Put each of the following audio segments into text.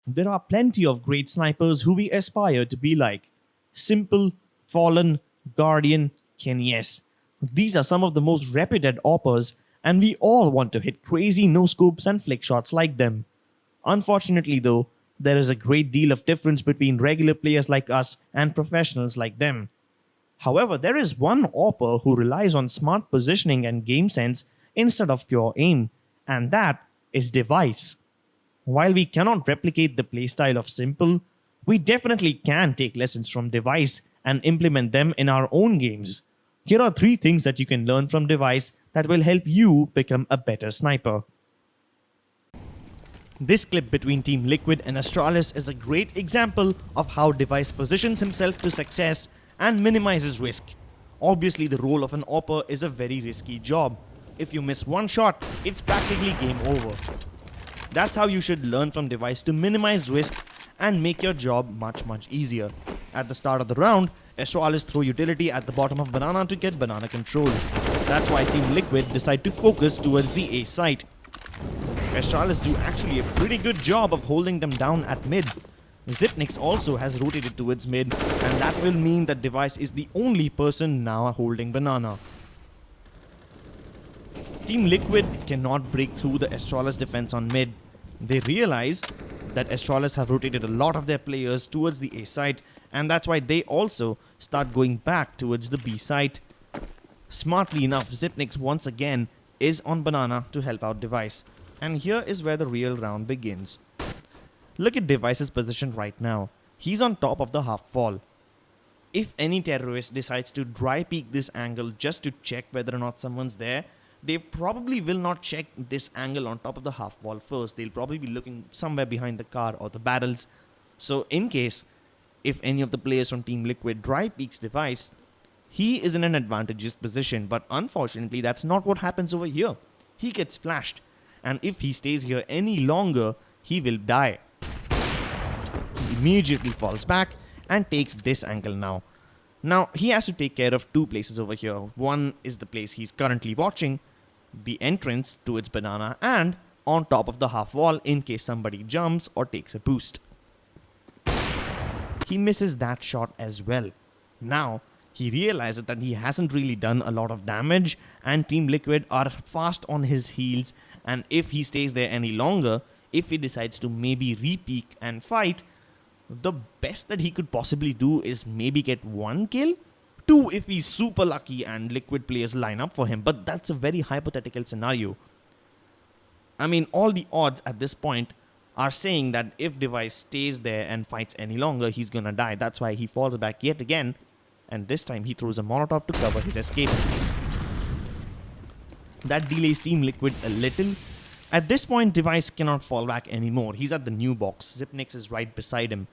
There are plenty of great snipers who we aspire to be like. Simple, Fallen, Guardian, Yes. These are some of the most reputed AWPers, and we all want to hit crazy no-scopes and flick shots like them. Unfortunately though, there is a great deal of difference between regular players like us and professionals like them. However, there is one AWPer who relies on smart positioning and game sense instead of pure aim, and that is Dev1ce. While we cannot replicate the playstyle of Simple, we definitely can take lessons from Dev1ce and implement them in our own games. Here are 3 things that you can learn from Dev1ce that will help you become a better sniper. This clip between Team Liquid and Astralis is a great example of how Dev1ce positions himself to success and minimizes risk. Obviously, the role of an AWPer is a very risky job. If you miss one shot, it's practically game over. That's how you should learn from Dev1ce to minimize risk and make your job much easier. At the start of the round, Astralis throw utility at the bottom of banana to get banana control. That's why Team Liquid decide to focus towards the A site. Astralis do actually a pretty good job of holding them down at mid. Dev1ce also has rotated towards mid, and that will mean that Dev1ce is the only person now holding banana. Team Liquid cannot break through the Astralis defense on mid. They realize that Astralis have rotated a lot of their players towards the A site, and that's why they also start going back towards the B site. Smartly enough, Dev1ce once again is on banana to help out Dev1ce, and here is where the real round begins. Look at Dev1ce's position right now. He's on top of the half wall. If any terrorist decides to dry peek this angle just to check whether or not someone's there, they probably will not check this angle on top of the half wall first. They'll probably be looking somewhere behind the car or the barrels. So in case if any of the players from Team Liquid dry peeks Dev1ce, he is in an advantageous position, but unfortunately that's not what happens over here. He gets flashed, and if he stays here any longer, he will die. He immediately falls back and takes this angle now. Now he has to take care of 2 places over here. One is the place he's currently watching, the entrance to its banana, and on top of the half wall in case somebody jumps or takes a boost. He misses that shot as well. Now he realizes that he hasn't really done a lot of damage, and Team Liquid are fast on his heels, and if he stays there any longer, if he decides to maybe re-peek and fight, the best that he could possibly do is maybe get 1 kill, 2 if he's super lucky and Liquid players line up for him, but that's a very hypothetical scenario. I mean, all the odds at this point are saying that if Dev1ce stays there and fights any longer, he's gonna die. That's why he falls back yet again, and this time he throws a Molotov to cover his escape. That delays Team Liquid a little. At this point, Dev1ce cannot fall back anymore. He's at the new box. Dev1ce is right beside him.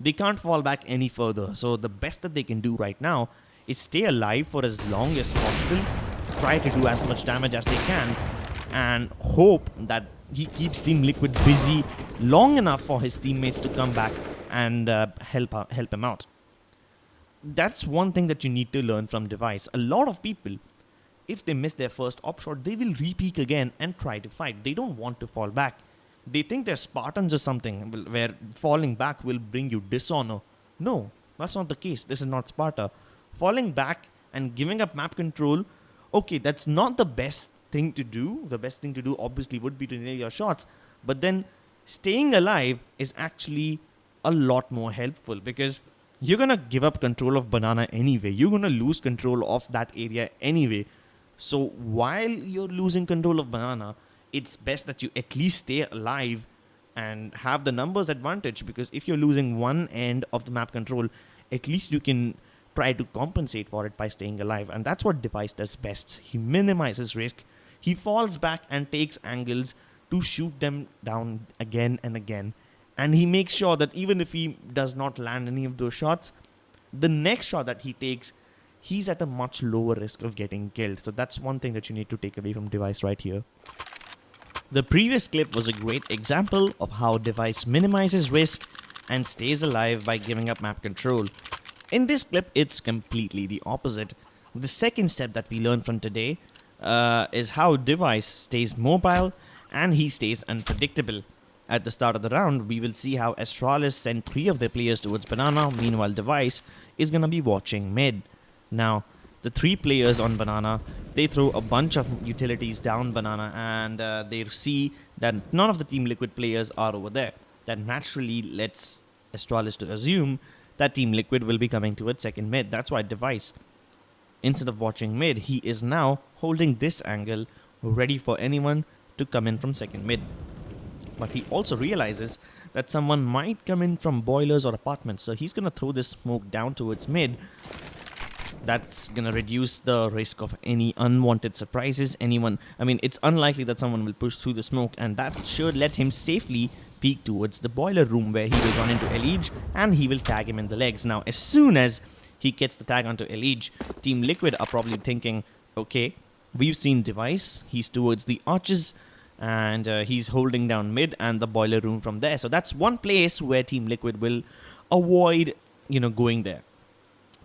They can't fall back any further, so the best that they can do right now is stay alive for as long as possible, try to do as much damage as they can, and hope that he keeps Team Liquid busy long enough for his teammates to come back and help him out. That's one thing that you need to learn from Dev1ce. A lot of people, if they miss their first op shot, they will re-peek again and try to fight. They don't want to fall back. They think they're Spartans or something, where falling back will bring you dishonor. No, that's not the case. This is not Sparta. Falling back and giving up map control, okay, that's not the best thing to do. The best thing to do obviously would be to nail your shots, but then staying alive is actually a lot more helpful, because you're gonna give up control of banana anyway. You're gonna lose control of that area anyway. So while you're losing control of banana, it's best that you at least stay alive and have the numbers advantage, because if you're losing one end of the map control, at least you can try to compensate for it by staying alive. And that's what Dev1ce does best. He minimizes risk. He falls back and takes angles to shoot them down again and again. And he makes sure that even if he does not land any of those shots, the next shot that he takes, he's at a much lower risk of getting killed. So that's one thing that you need to take away from Dev1ce right here. The previous clip was a great example of how Dev1ce minimizes risk and stays alive by giving up map control. In this clip, it's completely the opposite. The second step that we learned from today is how Dev1ce stays mobile and he stays unpredictable. at the start of the round, we will see how Astralis sent 3 of their players towards banana. Meanwhile, Dev1ce is going to be watching mid. Now, the 3 players on banana, they throw a bunch of utilities down banana, and they see that none of the Team Liquid players are over there. That naturally lets Astralis to assume that Team Liquid will be coming towards second mid. That's why Dev1ce, instead of watching mid, he is now holding this angle, ready for anyone to come in from second mid. But he also realizes that someone might come in from boilers or apartments, so he's going to throw this smoke down towards mid. That's going to reduce the risk of any unwanted surprises. It's unlikely that someone will push through the smoke, and that should let him safely peek towards the boiler room, where he will run into Elige and he will tag him in the legs. Now, as soon as he gets the tag onto Elige, Team Liquid are probably thinking, okay, we've seen Dev1ce, he's towards the arches, and he's holding down mid and the boiler room from there. So that's one place where Team Liquid will avoid, going there.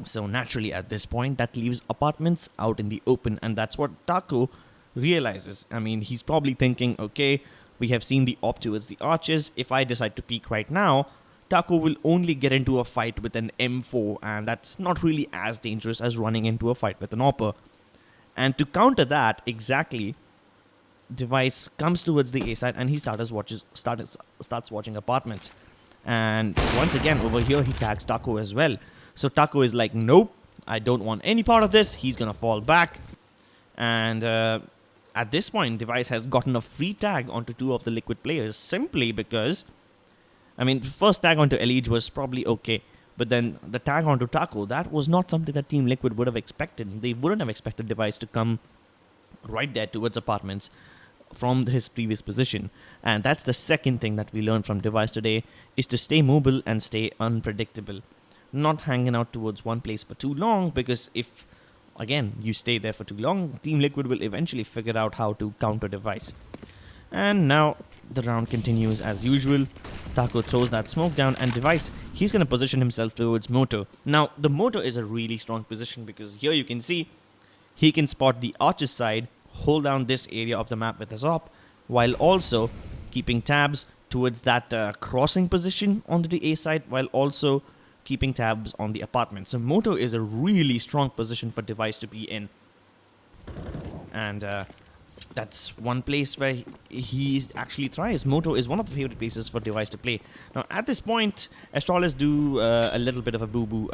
So naturally at this point, that leaves apartments out in the open, and that's what Taco realizes. He's probably thinking, okay, we have seen the op towards the arches. If I decide to peek right now, Taco will only get into a fight with an M4, and that's not really as dangerous as running into a fight with an AWPer. And to counter that, exactly, Dev1ce comes towards the A side and he starts watching apartments. And once again, over here, he tags Taco as well. So Taco is like, nope, I don't want any part of this. He's going to fall back. And at this point, Dev1ce has gotten a free tag onto 2 of the Liquid players, simply because, the first tag onto Elige was probably okay. But then the tag onto Taco, that was not something that Team Liquid would have expected. They wouldn't have expected Dev1ce to come right there towards apartments from his previous position. And that's the second thing that we learned from Dev1ce today, is to stay mobile and stay unpredictable. Not hanging out towards one place for too long, because if, again, you stay there for too long, Team Liquid will eventually figure out how to counter Dev1ce. And now the round continues as usual. Taco throws that smoke down, and Dev1ce, he's going to position himself towards Moto. Now, the Moto is a really strong position, because here you can see he can spot the arches side, hold down this area of the map with his op, while also keeping tabs towards that crossing position onto the A side, while also keeping tabs on the apartment. So Moto is a really strong position for Dev1ce to be in. And that's one place where he actually thrives. Moto is one of the favorite places for Dev1ce to play. Now, at this point, Astralis do a little bit of a boo-boo.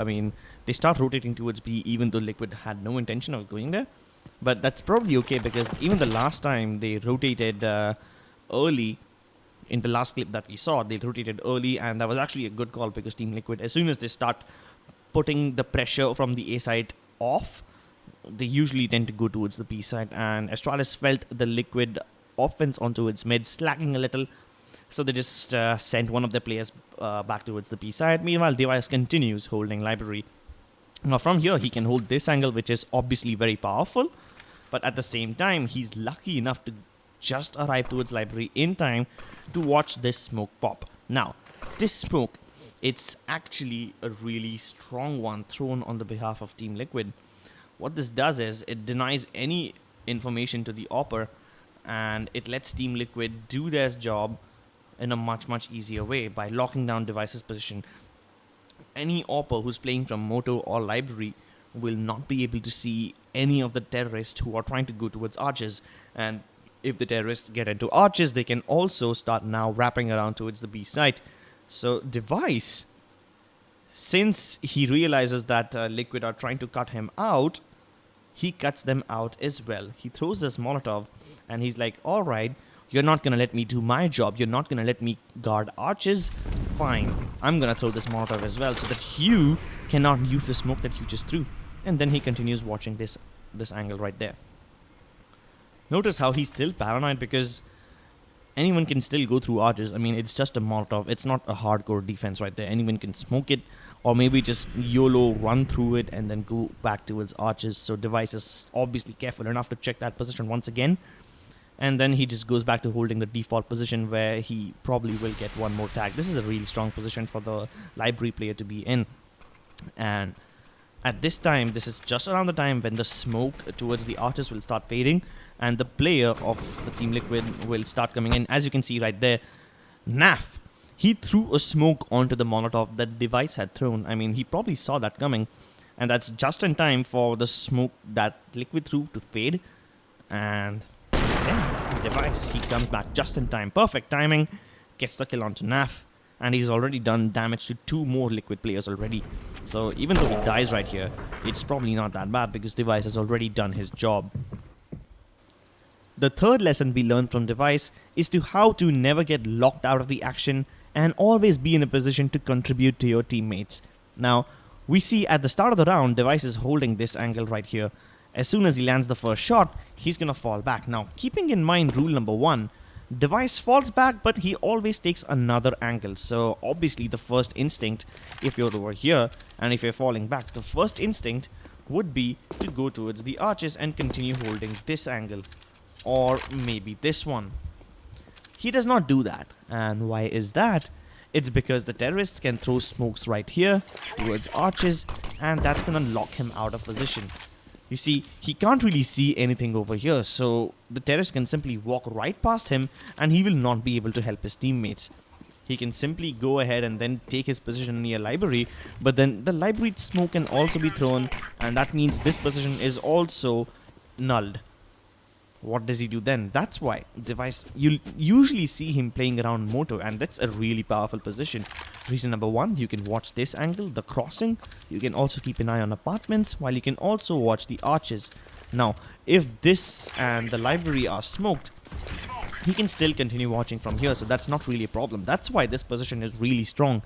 They start rotating towards B, even though Liquid had no intention of going there. But that's probably okay, because even the last time they rotated early, in the last clip that we saw, they rotated early, and that was actually a good call, because Team Liquid, as soon as they start putting the pressure from the A side off, they usually tend to go towards the B side, and Astralis felt the Liquid offense onto its mid slacking a little, so they just sent one of their players back towards the B side. Meanwhile, Dev1ce continues holding library. Now from here, he can hold this angle, which is obviously very powerful, but at the same time, he's lucky enough to just arrive towards library in time to watch this smoke pop. Now, this smoke, it's actually a really strong one thrown on the behalf of Team Liquid. What this does is it denies any information to the AWPer, and it lets Team Liquid do their job in a much easier way by locking down Dev1ce's position. Any AWPer who's playing from Moto or library will not be able to see any of the terrorists who are trying to go towards arches, and if the terrorists get into arches, they can also start now wrapping around towards the B side. So Dev1ce, since he realizes that Liquid are trying to cut him out, he cuts them out as well. He throws this Molotov, and he's like, alright, you're not going to let me do my job. You're not going to let me guard arches. Fine, I'm going to throw this Molotov as well, so that you cannot use the smoke that you just threw. And then he continues watching this angle right there. Notice how he's still paranoid, because anyone can still go through arches. It's just a Molotov. It's not a hardcore defense right there. Anyone can smoke it, or maybe just YOLO run through it and then go back towards arches. So Dev1ce is obviously careful enough to check that position once again. And then he just goes back to holding the default position, where he probably will get one more tag. This is a really strong position for the library player to be in. And at this time, this is just around the time when the smoke towards the arches will start fading, and the player of the Team Liquid will start coming in. As you can see right there, Naf, he threw a smoke onto the Molotov that Dev1ce had thrown. I mean, he probably saw that coming. And that's just in time for the smoke that Liquid threw to fade. And yeah, Dev1ce, he comes back just in time. Perfect timing. Gets the kill onto Naf. And he's already done damage to 2 more Liquid players already. So even though he dies right here, it's probably not that bad because Dev1ce has already done his job. The third lesson we learned from Dev1ce is to how to never get locked out of the action and always be in a position to contribute to your teammates. Now, we see at the start of the round, Dev1ce is holding this angle right here. As soon as he lands the first shot, he's gonna fall back. Now, keeping in mind rule number 1, Dev1ce falls back, but he always takes another angle. So obviously the first instinct, if you're over here and if you're falling back, the first instinct would be to go towards the arches and continue holding this angle, or maybe this one. He does not do that. And why is that? It's because the terrorists can throw smokes right here towards arches, and that's gonna lock him out of position. You see, he can't really see anything over here, so the terrorist can simply walk right past him and he will not be able to help his teammates. He can simply go ahead and then take his position near library, but then the library smoke can also be thrown, and that means this position is also nulled. What does he do then? That's why Dev1ce, you'll usually see him playing around Moto, and that's a really powerful position. Reason number 1, you can watch this angle, the crossing. You can also keep an eye on apartments, while you can also watch the arches. Now, if this and the library are smoked, he can still continue watching from here, so that's not really a problem. That's why this position is really strong.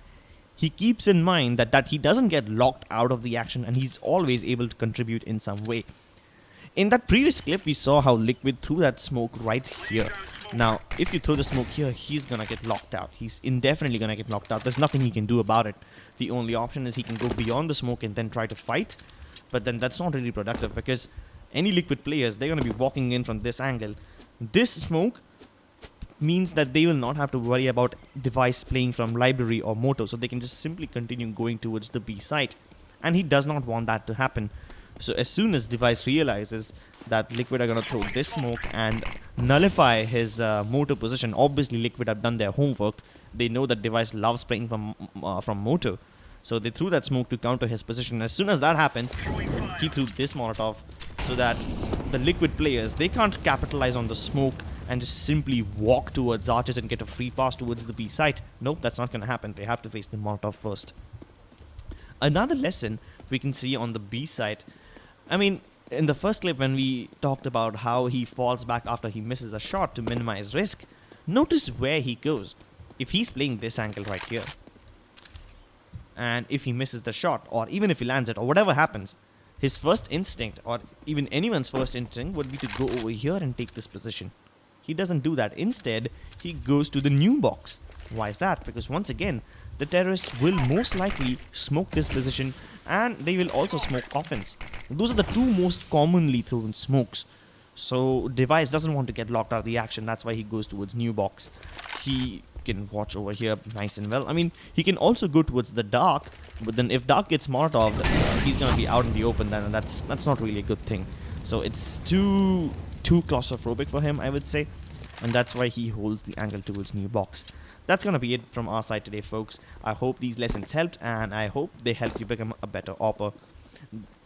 He keeps in mind that he doesn't get locked out of the action, and he's always able to contribute in some way. In that previous clip, we saw how Liquid threw that smoke right here. Now, if you throw the smoke here, he's gonna get locked out. He's indefinitely gonna get locked out. There's nothing he can do about it. The only option is he can go beyond the smoke and then try to fight. But then that's not really productive because any Liquid players, they're gonna be walking in from this angle. This smoke means that they will not have to worry about Dev1ce playing from library or Moto, so they can just simply continue going towards the B site. And he does not want that to happen. So as soon as Dev1ce realizes that Liquid are going to throw this smoke and nullify his Moto position, obviously Liquid have done their homework. They know that Dev1ce loves playing from Moto. So they threw that smoke to counter his position. As soon as that happens, he threw this Molotov so that the Liquid players, they can't capitalize on the smoke and just simply walk towards arches and get a free pass towards the B site. Nope, that's not going to happen. They have to face the Molotov first. Another lesson we can see on the B site, I mean, in the first clip when we talked about how he falls back after he misses a shot to minimize risk, notice where he goes. If he's playing this angle right here, and if he misses the shot, or even if he lands it, or whatever happens, his first instinct, or even anyone's first instinct, would be to go over here and take this position. He doesn't do that. Instead, he goes to the new box. Why is that? Because once again, the terrorists will most likely smoke this position, and they will also smoke coffins. Those are the 2 most commonly thrown smokes. So Dev1ce doesn't want to get locked out of the action. That's why he goes towards new box. He can watch over here nice and well. I mean, he can also go towards the dark, but then if dark gets Molotov, he's gonna be out in the open then, and that's not really a good thing. So it's too claustrophobic for him, I would say, and that's why he holds the angle towards new box. That's gonna be it from our side today, folks. I hope these lessons helped, and I hope they help you become a better AWPer.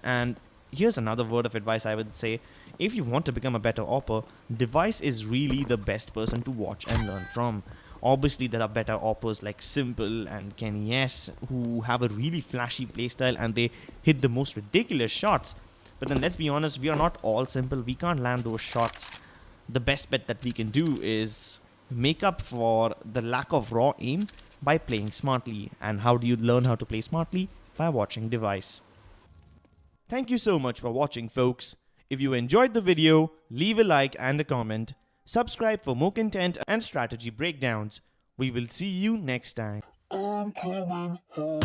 And here's another word of advice I would say. If you want to become a better AWPer, Dev1ce is really the best person to watch and learn from. Obviously, there are better AWPers like Simple and Kenny S who have a really flashy playstyle and they hit the most ridiculous shots. But then let's be honest, we are not all Simple. We can't land those shots. The best bet that we can do is make up for the lack of raw aim by playing smartly. And how do you learn how to play smartly? By watching Dev1ce. Thank you so much for watching, folks. If you enjoyed the video, leave a like and a comment. Subscribe for more content and strategy breakdowns. We will see you next time. I'm coming home.